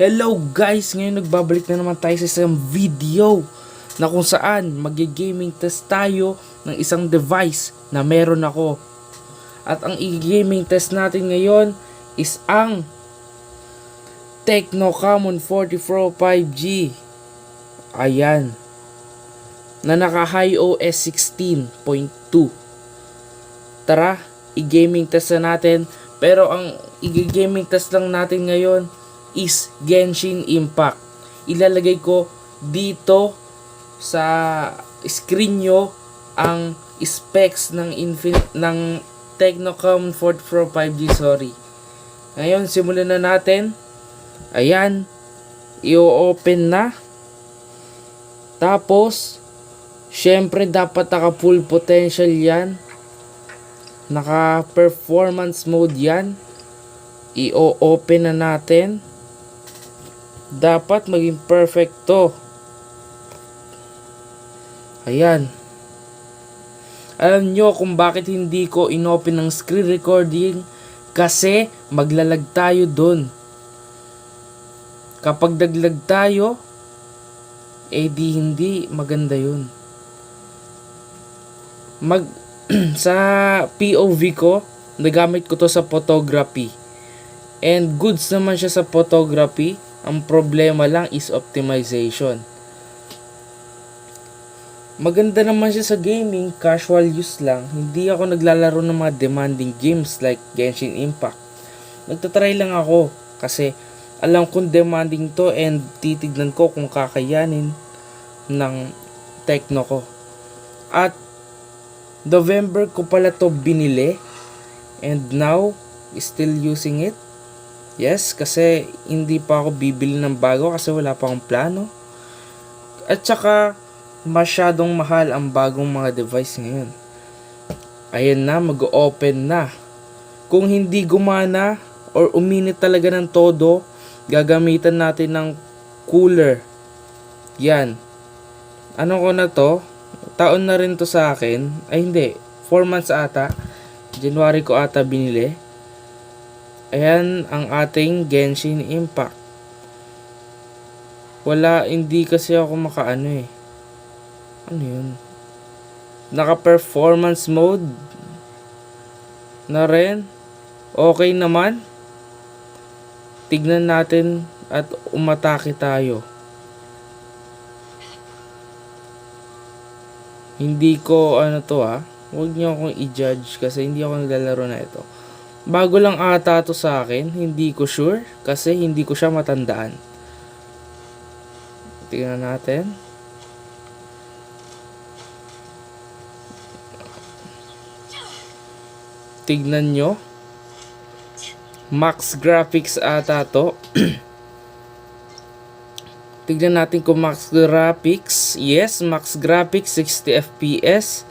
Hello guys! Ngayon nagbabalik na naman tayo sa isang video na kung saan mag-gaming test tayo ng isang device na meron ako. At ang i-gaming test natin ngayon is ang Tecno Camon 40 Pro 5G. Ayan. Na naka iOS 16.2. Tara, i-gaming test na natin. Pero ang i-gaming test lang natin ngayon is Genshin Impact. Ilalagay ko dito sa screen nyo ang specs ng Tecno Camon 40 Pro 5G, sorry. Ngayon, simulan na natin. Ayan, i-open na. Tapos, syempre dapat naka full potential yan. Naka performance mode yan. I-open na natin. Dapat maging perfect to. Ayan. Alam nyo kung bakit hindi ko inopen ng screen recording? Kasi maglalag tayo dun. Kapag naglag tayo, di hindi maganda yun. Sa POV ko, nagamit ko to sa photography. And goods naman siya sa photography. Ang problema lang is optimization. Maganda naman siya sa gaming, casual use lang. Hindi ako naglalaro ng mga demanding games like Genshin Impact. Nagtatry lang ako kasi alam kong demanding to and titignan ko kung kakayanin ng Tecno ko. At November ko pala to binili and now still using it. Yes, kasi hindi pa ako bibili ng bago kasi wala pa akong plano. At saka masyadong mahal ang bagong mga device ngayon. Ayan na, mag-open na. Kung hindi gumana or uminit talaga ng todo, gagamitan natin ng cooler. Yan. Ano ko na to? Taon na rin to sa akin. Ay hindi, 4 months ata. January ko ata binili. Ayan ang ating Genshin Impact. Hindi kasi ako makaano eh. Ano yun? Naka performance mode na rin. Okay naman. Tignan natin at umatake tayo. Hindi ko huwag niyo akong i-judge kasi hindi ako naglalaro na ito. Bago lang ata to sa akin, hindi ko sure kasi hindi ko siya matandaan. Tingnan natin. Tignan nyo. Max graphics ata to. Tignan natin kung max graphics. Yes, max graphics 60 FPS.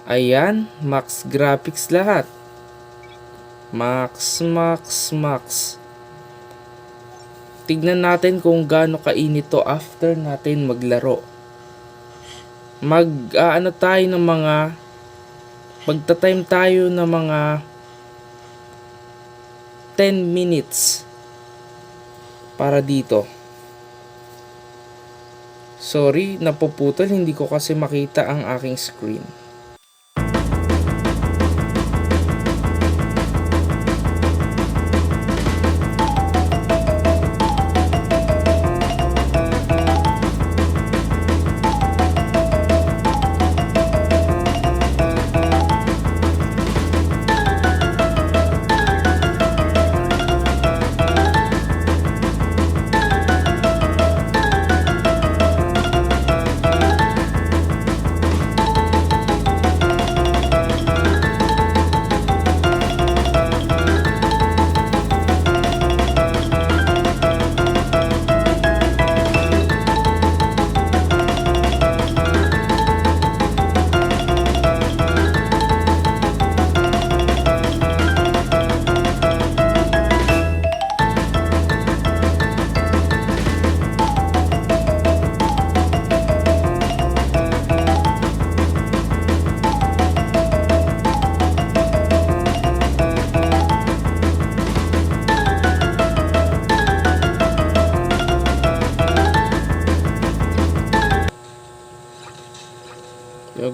Ayan, max graphics lahat. Max. Tignan natin kung gaano kainit to after natin maglaro. Magta-time tayo ng mga 10 minutes para dito. Sorry, napuputol, hindi ko kasi makita ang aking screen.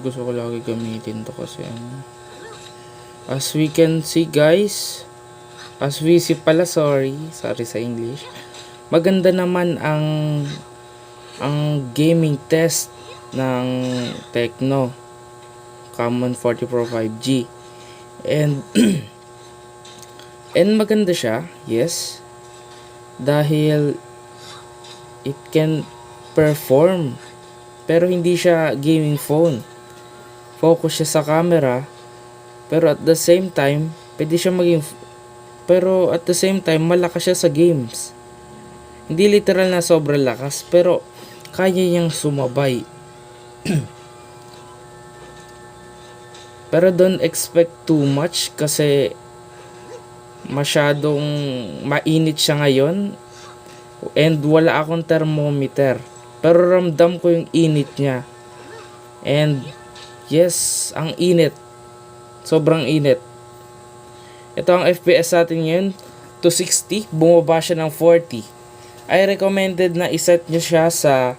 gusto ko lagi gamitin to kasi as we can see guys, as we see pala, sorry sa English, maganda naman ang gaming test ng Tecno Common 40 Pro 5G, and and maganda siya, yes, dahil it can perform, pero hindi siya gaming phone. Focus siya sa camera, pero at the same time pwede siya pero at the same time malakas siya sa games. Hindi literal na sobrang lakas, pero kaya niyang sumabay. Pero don't expect too much kasi masyadong mainit siya ngayon, and wala akong thermometer, pero ramdam ko yung init niya. And yes, ang init, sobrang init. Ito ang FPS natin ngayon, 260, bumaba siya ng 40. I recommended na iset nyo siya sa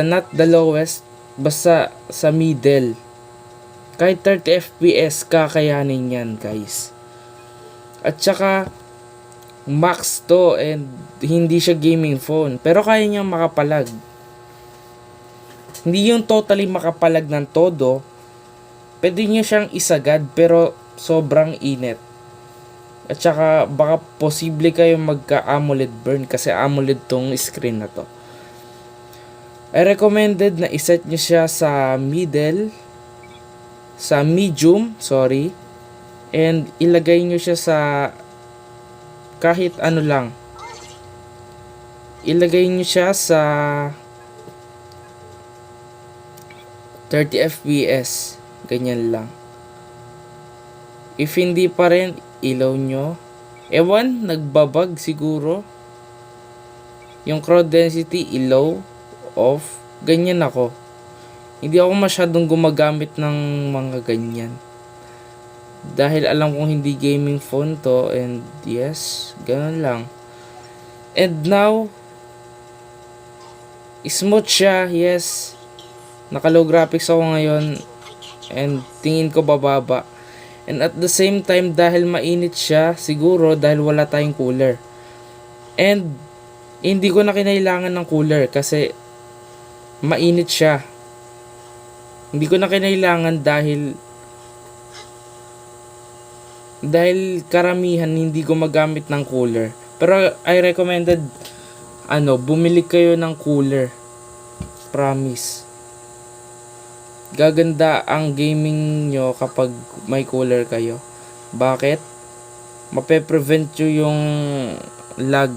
not the lowest, basta sa middle. Kahit 30 FPS kakayanin yan guys. At saka max to, and hindi siya gaming phone, pero kaya niyang makapalag. Hindi yung totally makapalag ng todo, pwede niya siyang isagad, pero sobrang init. At saka baka posible kayo magka AMOLED burn kasi AMOLED tong screen na to. I recommended na iset niyo siya sa medium, and ilagay nyo siya sa kahit ano lang. Ilagay nyo siya sa 30 FPS, ganyan lang. If hindi pa rin, ilaw nyo. Ewan, nagbabag siguro. Yung crowd density, ilaw, off, ganyan ako. Hindi ako masyadong gumagamit ng mga ganyan, dahil alam kong hindi gaming phone to, and yes, ganun lang. And now, smooth siya, yes. Naka-low graphics ako ngayon, and tingin ko bababa. And at the same time, dahil mainit siya, siguro dahil wala tayong cooler. And hindi ko na kinailangan ng cooler kasi mainit siya. Hindi ko na kinailangan dahil karamihan hindi ko magamit ng cooler. Pero I recommended bumili kayo ng cooler. Promise. Gaganda ang gaming nyo kapag may cooler kayo. Bakit? Mape-prevent nyo yung lag.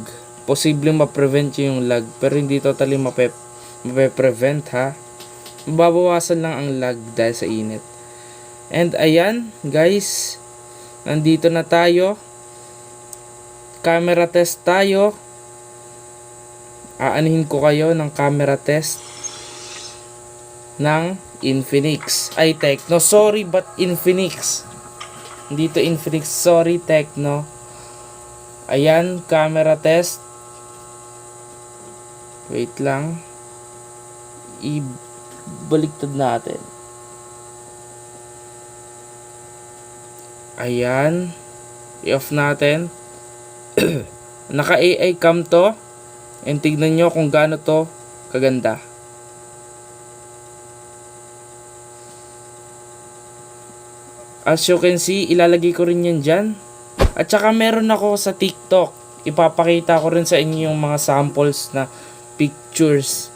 Posibleng ma-prevent nyo yung lag, pero hindi totally mape-prevent ha. Mababawasan lang ang lag dahil sa init. And ayan guys, nandito na tayo. Camera test tayo. Aanihin ko kayo ng camera test ng Infinix. Ay, Tecno. Sorry, but Infinix. Dito Infinix. Sorry, Tecno. Ayan, camera test. Wait lang. Baliktad natin. Ayan. I-off natin. Naka AI cam to. And tignan nyo kung gaano to kaganda. As you can see, ilalagay ko rin yan dyan. At saka meron ako sa TikTok. Ipapakita ko rin sa inyo yung mga samples na pictures.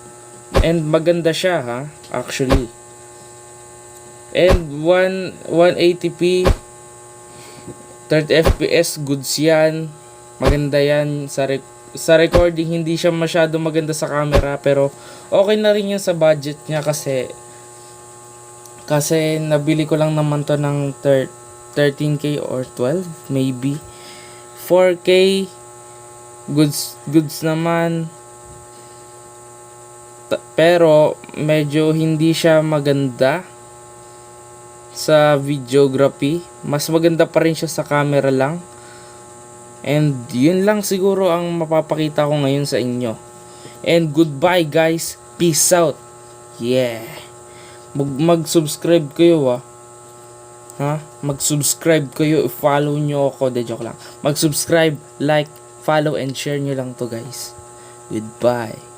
And maganda siya ha, actually. And 180p 30 fps goods yan. Maganda yan sa recording. Hindi siya masyado maganda sa camera, pero okay na rin yan sa budget niya kasi nabili ko lang naman to ng 13k or 12 maybe. 4k goods naman. Pero medyo hindi siya maganda sa videography. Mas maganda pa rin siya sa camera lang. And yun lang siguro ang mapapakita ko ngayon sa inyo. And goodbye guys. Peace out. Yeah. Mag-subscribe kayo ha? Mag-subscribe kayo, i-follow nyo ako. De, joke lang. Mag-subscribe, like, follow, and share nyo lang to guys. Goodbye.